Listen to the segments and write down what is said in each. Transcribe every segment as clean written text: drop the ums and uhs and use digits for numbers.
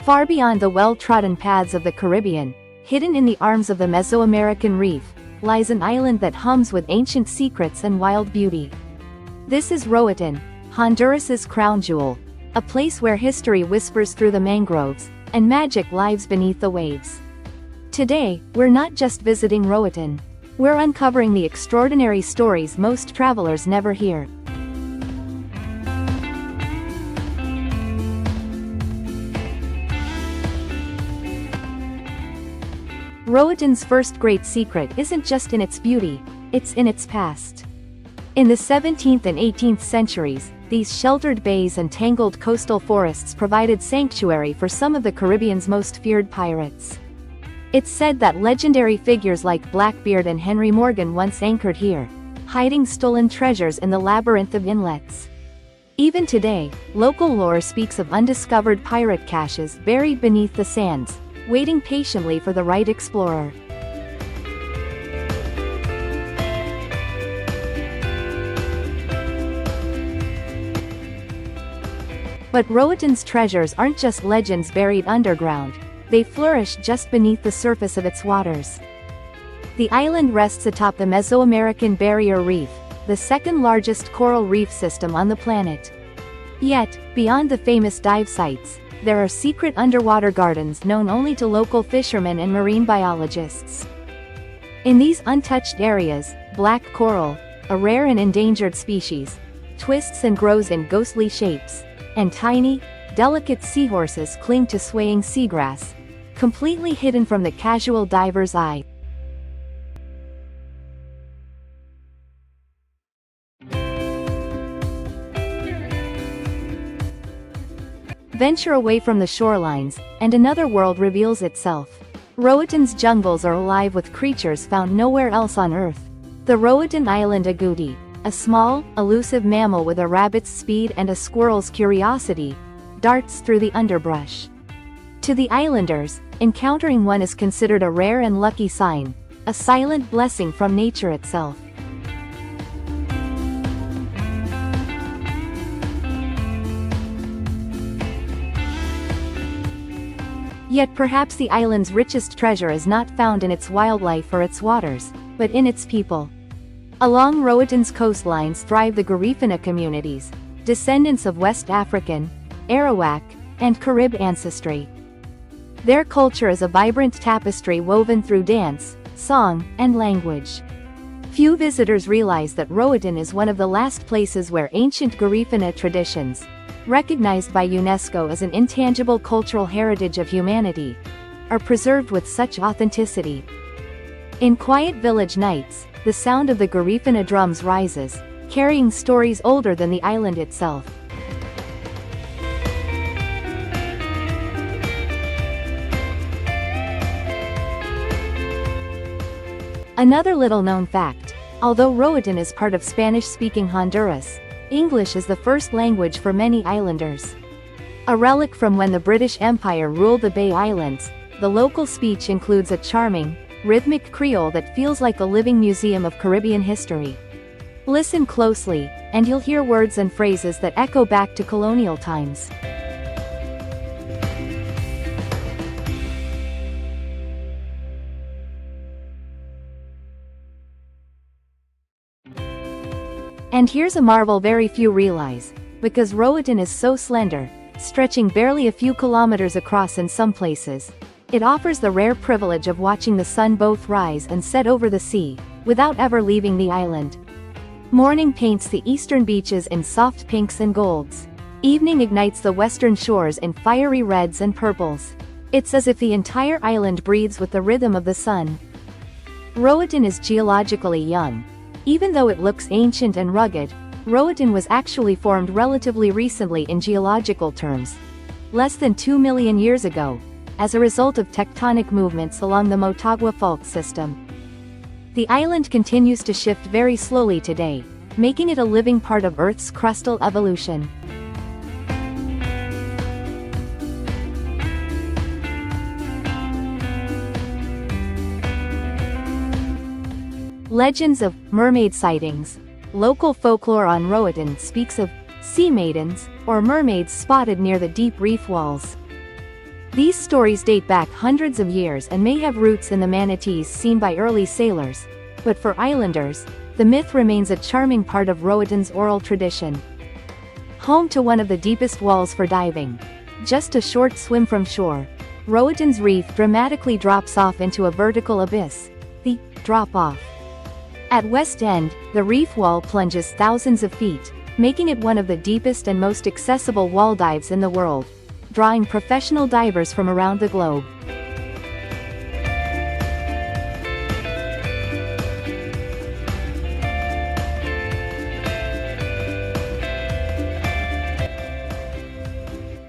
Far beyond the well-trodden paths of the Caribbean, hidden in the arms of the Mesoamerican Reef, lies an island that hums with ancient secrets and wild beauty. This is Roatán, Honduras's crown jewel, a place where history whispers through the mangroves, and magic lives beneath the waves. Today, we're not just visiting Roatán. We're uncovering the extraordinary stories most travelers never hear. Roatán's first great secret isn't just in its beauty, it's in its past. In the 17th and 18th centuries, these sheltered bays and tangled coastal forests provided sanctuary for some of the Caribbean's most feared pirates. It's said that legendary figures like Blackbeard and Henry Morgan once anchored here, hiding stolen treasures in the labyrinth of inlets. Even today, local lore speaks of undiscovered pirate caches buried beneath the sands, waiting patiently for the right explorer. But Roatán's treasures aren't just legends buried underground. They flourish just beneath the surface of its waters. The island rests atop the Mesoamerican Barrier Reef, the second largest coral reef system on the planet. Yet, beyond the famous dive sites, there are secret underwater gardens known only to local fishermen and marine biologists. In these untouched areas, black coral, a rare and endangered species, twists and grows in ghostly shapes, and tiny, delicate seahorses cling to swaying seagrass, completely hidden from the casual diver's eye. Venture away from the shorelines, and another world reveals itself. Roatán's jungles are alive with creatures found nowhere else on Earth. The Roatán Island agouti, a small, elusive mammal with a rabbit's speed and a squirrel's curiosity, darts through the underbrush. To the islanders, encountering one is considered a rare and lucky sign, a silent blessing from nature itself. Yet perhaps the island's richest treasure is not found in its wildlife or its waters, but in its people. Along Roatán's coastlines thrive the Garifuna communities, descendants of West African, Arawak, and Carib ancestry. Their culture is a vibrant tapestry woven through dance, song, and language. Few visitors realize that Roatán is one of the last places where ancient Garifuna traditions, recognized by UNESCO as an intangible cultural heritage of humanity, are preserved with such authenticity. In quiet village nights, the sound of the Garifuna drums rises, carrying stories older than the island itself. Another little-known fact: although Roatán is part of Spanish-speaking Honduras, English is the first language for many islanders. A relic from when the British Empire ruled the Bay Islands, the local speech includes a charming, rhythmic Creole that feels like a living museum of Caribbean history. Listen closely, and you'll hear words and phrases that echo back to colonial times. And here's a marvel very few realize: because Roatán is so slender, stretching barely a few kilometers across in some places, it offers the rare privilege of watching the sun both rise and set over the sea, without ever leaving the island. Morning paints the eastern beaches in soft pinks and golds. Evening ignites the western shores in fiery reds and purples. It's as if the entire island breathes with the rhythm of the sun. Roatán is geologically young. Even though it looks ancient and rugged, Roatán was actually formed relatively recently in geological terms, less than 2 million years ago, as a result of tectonic movements along the Motagua Fault system. The island continues to shift very slowly today, making it a living part of Earth's crustal evolution. Legends of mermaid sightings. Local folklore on Roatán speaks of sea maidens, or mermaids spotted near the deep reef walls. These stories date back hundreds of years and may have roots in the manatees seen by early sailors, but for islanders, the myth remains a charming part of Roatan's oral tradition. Home to one of the deepest walls for diving. Just a short swim from shore, Roatan's reef dramatically drops off into a vertical abyss, the drop-off. At West End, the reef wall plunges thousands of feet, making it one of the deepest and most accessible wall dives in the world, drawing professional divers from around the globe.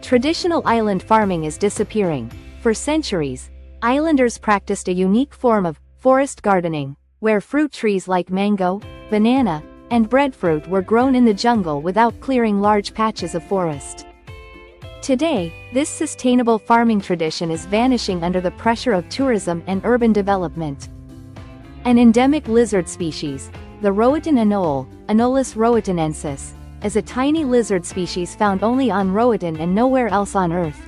Traditional island farming is disappearing. For centuries, islanders practiced a unique form of forest gardening, where fruit trees like mango, banana, and breadfruit were grown in the jungle without clearing large patches of forest. Today, this sustainable farming tradition is vanishing under the pressure of tourism and urban development. An endemic lizard species, the Roatán anole, Anolis roatanensis, is a tiny lizard species found only on Roatán and nowhere else on Earth.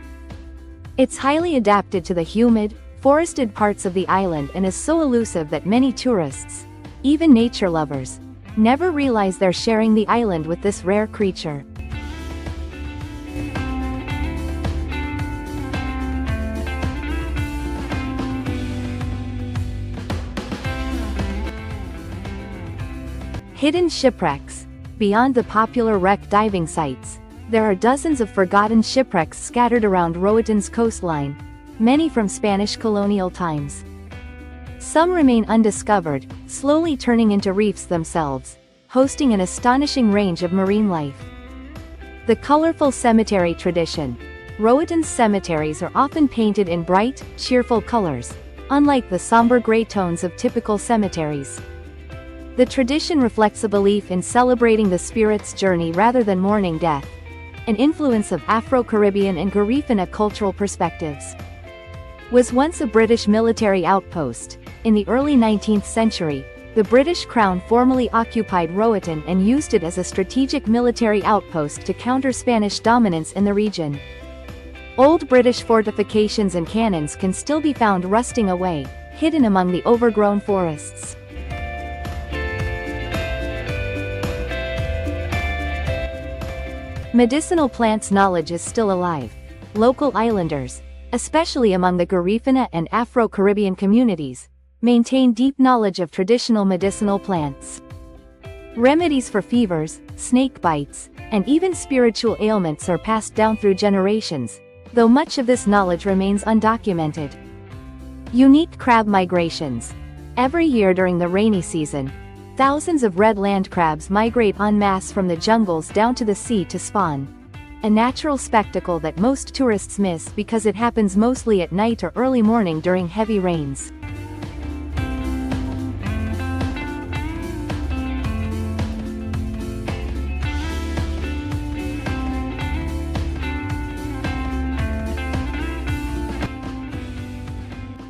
It's highly adapted to the humid, forested parts of the island and is so elusive that many tourists, even nature lovers, never realize they're sharing the island with this rare creature. Hidden shipwrecks. Beyond the popular wreck diving sites, there are dozens of forgotten shipwrecks scattered around Roatán's coastline, many from Spanish colonial times. Some remain undiscovered, slowly turning into reefs themselves, hosting an astonishing range of marine life. The colorful cemetery tradition. Roatán's cemeteries are often painted in bright, cheerful colors, unlike the somber gray tones of typical cemeteries. The tradition reflects a belief in celebrating the spirit's journey rather than mourning death, an influence of Afro-Caribbean and Garifuna cultural perspectives. Was once a British military outpost, in the early 19th century, the British Crown formally occupied Roatán and used it as a strategic military outpost to counter Spanish dominance in the region. Old British fortifications and cannons can still be found rusting away, hidden among the overgrown forests. Medicinal plants knowledge is still alive. Local islanders, especially among the Garifuna and Afro-Caribbean communities, maintain deep knowledge of traditional medicinal plants. Remedies for fevers, snake bites, and even spiritual ailments are passed down through generations, though much of this knowledge remains undocumented. Unique crab migrations. Every year during the rainy season, thousands of red land crabs migrate en masse from the jungles down to the sea to spawn. A natural spectacle that most tourists miss because it happens mostly at night or early morning during heavy rains.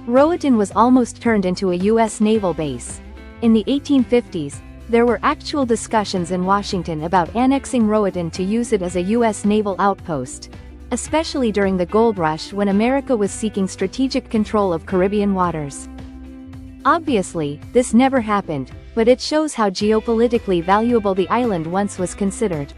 Roatán was almost turned into a U.S. naval base. In the 1850s, there were actual discussions in Washington about annexing Roatán to use it as a U.S. naval outpost, especially during the gold rush when America was seeking strategic control of Caribbean waters. Obviously, this never happened, but it shows how geopolitically valuable the island once was considered.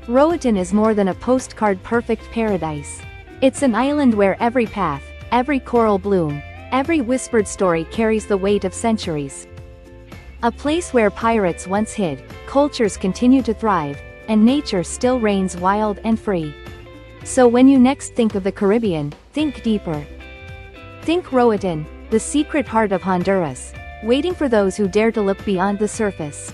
Roatán is more than a postcard-perfect paradise. It's an island where every path, every coral bloom, every whispered story carries the weight of centuries. A place where pirates once hid, cultures continue to thrive, and nature still reigns wild and free. So when you next think of the Caribbean, think deeper. Think Roatán, the secret heart of Honduras, waiting for those who dare to look beyond the surface.